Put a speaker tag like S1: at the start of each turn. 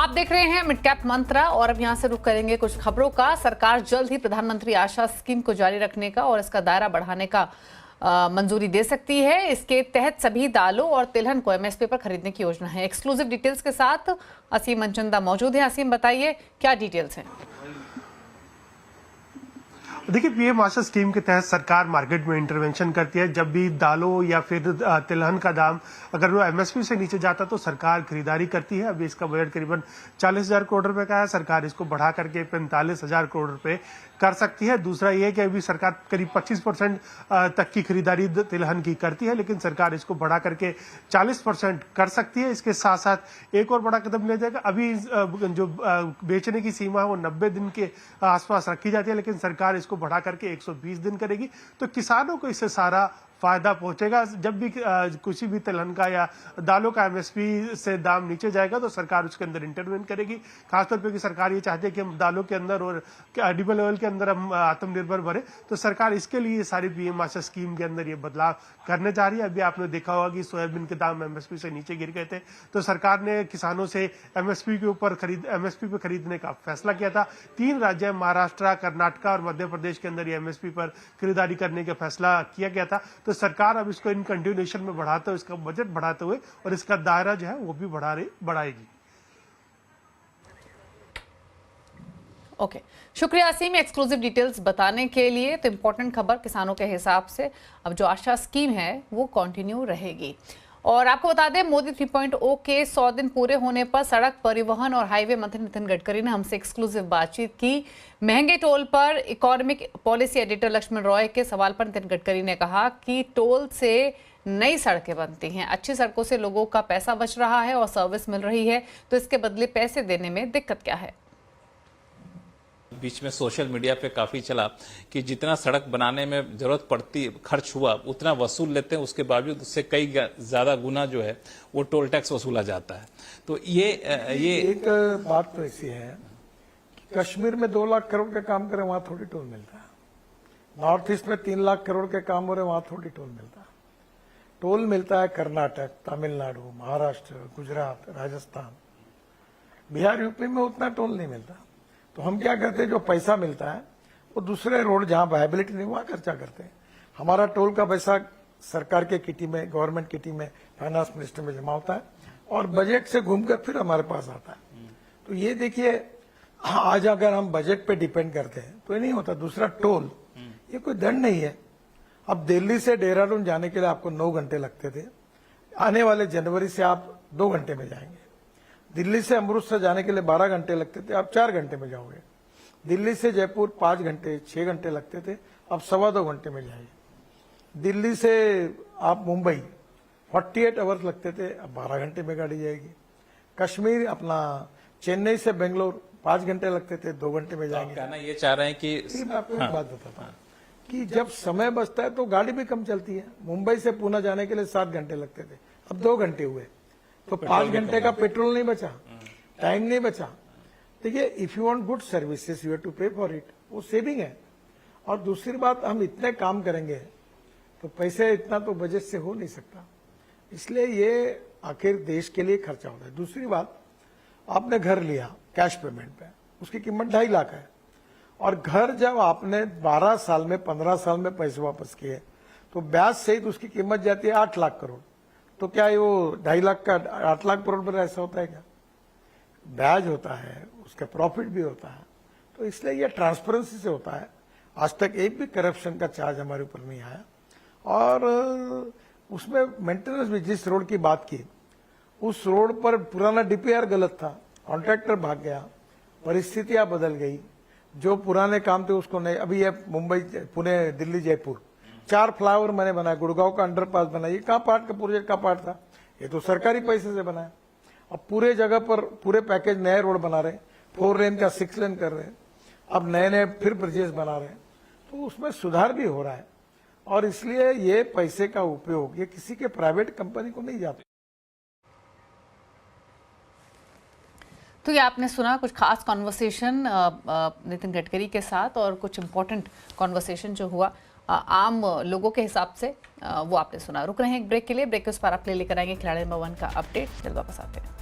S1: आप देख रहे हैं मिड कैप मंत्रा और अब यहां से रुख करेंगे कुछ खबरों का। सरकार जल्द ही प्रधानमंत्री आशा स्कीम को जारी रखने का और इसका दायरा बढ़ाने का मंजूरी दे सकती है। इसके तहत सभी दालों और तिलहन को एमएसपी पर खरीदने की योजना है। एक्सक्लूसिव डिटेल्स के साथ असीम मनचंदा मौजूद है। असीम, बताइए क्या डिटेल्स हैं?
S2: देखिए, पीएम आशा स्कीम के तहत सरकार मार्केट में इंटरवेंशन करती है। जब भी दालों या फिर तिलहन का दाम अगर वो एमएसपी से नीचे जाता तो सरकार खरीदारी करती है। अभी इसका बजट करीबन 40,000 करोड़ रुपए का है। सरकार इसको बढ़ा करके 45,000 करोड़ रुपए कर सकती है। दूसरा ये कि अभी सरकार करीब 25% तक की खरीदारी तिलहन की करती है, लेकिन सरकार इसको बढ़ा करके 40% कर सकती है। इसके साथ साथ एक और बड़ा कदम लिया जाएगा। अभी जो बेचने की सीमा है वो 90 दिन के आसपास रखी जाती है, लेकिन सरकार इसको बढ़ा करके 120 दिन करेगी। तो किसानों को इससे सारा फायदा पहुंचेगा। जब भी किसी भी तिलहन का या दालों का एमएसपी से दाम नीचे जाएगा तो सरकार उसके अंदर इंटरवेन करेगी। खासतौर पे कि सरकार ये चाहती है कि हम दालों के अंदर और एडिबल ऑयल के अंदर हम आत्मनिर्भर बने, तो सरकार इसके लिए सारी पीएम आशा स्कीम के अंदर ये बदलाव करने जा रही है। अभी आपने देखा होगा कि सोयाबीन के दाम एमएसपी से नीचे गिर गए थे, तो सरकार ने किसानों से एमएसपी के ऊपर एमएसपी पे खरीदने का फैसला किया था। 3 राज्य महाराष्ट्र, कर्नाटक और मध्य प्रदेश के अंदर ये एमएसपी पर खरीदारी करने का फैसला किया गया था। तो सरकार अब इसको इन कंटिन्यूएशन में बढ़ाते हुए, इसका बजट बढ़ाते हुए और इसका दायरा जो है वो भी बढ़ाएगी।
S1: ओके, शुक्रिया असीम एक्सक्लूसिव डिटेल्स बताने के लिए। तो इंपॉर्टेंट खबर किसानों के हिसाब से अब जो आशा स्कीम है वो कंटिन्यू रहेगी। और आपको बता दें, मोदी 3.0 के 100 दिन पूरे होने पर सड़क परिवहन और हाईवे मंत्री नितिन गडकरी ने हमसे एक्सक्लूसिव बातचीत की। महंगे टोल पर economic policy editor Lakshman Roy के सवाल पर नितिन गडकरी ने कहा कि टोल से नई सड़कें बनती हैं, अच्छी सड़कों से लोगों का पैसा बच रहा है और सर्विस मिल रही है, तो इसके बदले पैसे देने में दिक्कत क्या है?
S3: बीच में सोशल मीडिया पे काफी चला कि जितना सड़क बनाने में जरूरत पड़ती खर्च हुआ उतना वसूल लेते हैं, उसके बावजूद उससे कई ज्यादा गुना जो है वो टोल टैक्स वसूला जाता है। तो ये
S4: एक बात तो ऐसी है कि कश्मीर में 2 लाख करोड़ का काम करें वहां थोड़ी टोल मिलता है। नॉर्थ ईस्ट में 3 लाख करोड़ के काम हो रहे वहां थोड़ी टोल मिलता है। टोल मिलता है कर्नाटक, तमिलनाडु, महाराष्ट्र, गुजरात, राजस्थान, बिहार, यूपी में उतना टोल नहीं मिलता। तो हम क्या करते हैं, जो पैसा मिलता है वो दूसरे रोड जहां वायबिलिटी नहीं वहां खर्चा करते हैं। हमारा टोल का पैसा सरकार के किटी में, गवर्नमेंट किटी में, फाइनेंस मिनिस्टर में जमा होता है और बजट से घूमकर फिर हमारे पास आता है। तो ये देखिए, आज अगर हम बजट पे डिपेंड करते हैं तो ये नहीं होता। दूसरा, टोल ये कोई दंड नहीं है। अब दिल्ली से देहरादून जाने के लिए आपको 9 घंटे लगते थे, आने वाले जनवरी से आप 2 घंटे में जाएंगे। दिल्ली से अमृतसर जाने के लिए 12 घंटे लगते थे, आप 4 घंटे में जाओगे। दिल्ली से जयपुर 5 घंटे 6 घंटे लगते थे, अब 2.25 घंटे में जाइए। दिल्ली से आप मुंबई 48 आवर्स लगते थे, अब 12 घंटे में गाड़ी जाएगी। कश्मीर अपना चेन्नई से बेंगलोर 5 घंटे लगते थे, 2 घंटे में जाएंगे।
S3: कहना ये चाह रहे हैं कि
S4: मैं आपको एक बात बताता हूँ कि जब समय बचता है तो गाड़ी भी कम चलती है। मुंबई से पुणे जाने के लिए 7 घंटे लगते थे, अब 2 घंटे हुए, तो 5 घंटे का पेट्रोल नहीं बचा, टाइम नहीं बचा। देखिए, if you want good services you have to pay for it, वो सेविंग है। और दूसरी बात, हम इतने काम करेंगे तो पैसे इतना तो बजट से हो नहीं सकता, इसलिए ये आखिर देश के लिए खर्चा होता है। दूसरी बात, आपने घर लिया कैश पेमेंट पे, उसकी कीमत 2.5 लाख है, और घर जब आपने 12 साल में 15 साल में पैसे वापस किए तो ब्याज सहित उसकी कीमत जाती है 8 लाख करोड़। तो क्या ये वो 2.5 लाख का 8 लाख करोड़ पर ऐसा होता है क्या? ब्याज होता है, उसका प्रॉफिट भी होता है। तो इसलिए ये ट्रांसपेरेंसी से होता है। आज तक एक भी करप्शन का चार्ज हमारे ऊपर नहीं आया। और उसमें मेंटेनेंस भी, जिस रोड की बात की, उस रोड पर पुराना डीपीआर गलत था, कॉन्ट्रैक्टर भाग गया, परिस्थितियां बदल गई, जो पुराने काम थे उसको नहीं। अभी ये मुंबई, पुणे, दिल्ली, जयपुर 4 फ्लाईओवर मैंने बनाया, गुड़गांव का अंडरपास बनाया, ये कहाँ पार्ट का प्रोजेक्ट का पार्ट था? ये तो सरकारी पैसे से बनाया। अब पूरे जगह पर पूरे पैकेज नए रोड बना रहे, 4 लेन का 6 लेन कर रहे हैं, अब नए नए फिर ब्रिजेस बना रहे हैं, तो उसमें सुधार भी हो रहा है। और इसलिए ये पैसे का उपयोग ये किसी के प्राइवेट कंपनी को नहीं जाता।
S1: तो ये आपने सुना कुछ खास कॉन्वर्सेशन नितिन गडकरी के साथ, और कुछ इंपॉर्टेंट कॉन्वर्सेशन जो हुआ आम लोगों के हिसाब से वो आपने सुना। रुक रहे हैं एक ब्रेक के लिए। ब्रेक के उस पर आप लेकर आएंगे खिलाड़ी नंबर 1 का अपडेट। जल्द वापस आते हैं।